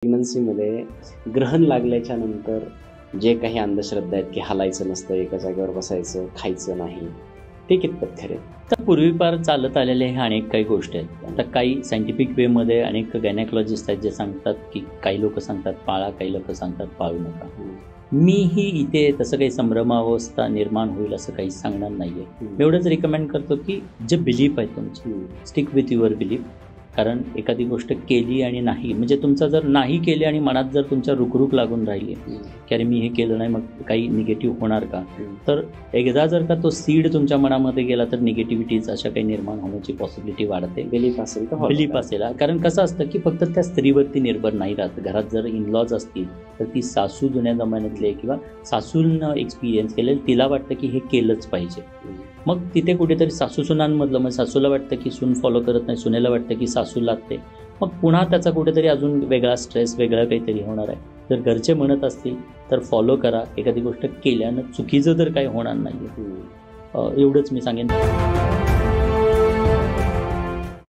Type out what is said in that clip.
प्रेग्नन्सीमध्ये ग्रहण लागल्याच्या नंतर जे काही अंधश्रद्धा आहेत की हलायचं नसतं, एका जागेवर बसायचं, खायचं नाही, ते कितपत खरे? तर पूर्वीपार चालत आलेले हे अनेक काही गोष्टी आहेत. आता काही सायंटिफिक वेमध्ये अनेक गायनेकॉलॉजिस्ट आहेत जे सांगतात की काही लोक सांगतात पाळा, काही लोक सांगतात पाळू नका. मीही इथे तसं काही संभ्रमावस्था निर्माण होईल असं काही सांगणार नाहीये. मी एवढंच रिकमेंड करतो की जे बिलीफ आहे तुमचं, स्टिक विथ युअर बिलीफ. कारण एखादी गोष्ट केली आणि नाही, म्हणजे तुमचा जर नाही केली आणि मनात जर तुमच्या रुकरुक लागून राहिली की अरे मी हे केलं नाही मग काही निगेटिव्ह होणार का, तर एकदा जर का तो सीड तुमच्या मनामध्ये गेला तर निगेटिव्हिटीज अशा काही निर्माण होण्याची पॉसिबिलिटी वाढते. बिलीफ असेल तर बिलीफ असेल. कारण कसं असतं की फक्त त्या स्त्रीवरती निर्भर नाही राहत. घरात जर इनलॉज असतील तर ती सासू जुन्या जमान्यातले किंवा सासूनं एक्सपिरियन्स केलेलं तिला वाटतं की हे केलंच पाहिजे. मग तिथे कुठेतरी सासू सुनांमधलं, मग सासूला वाटतं की सून फॉलो करत नाही, सुनेला वाटतं की सासू लागते, मग पुन्हा त्याचा कुठेतरी अजून वेगळा स्ट्रेस, वेगळं काहीतरी होणार आहे. जर घरचे म्हणत असतील तर फॉलो करा. एखादी गोष्ट केल्यानं चुकीचं तर काही होणार नाही. एवढंच मी सांगेन.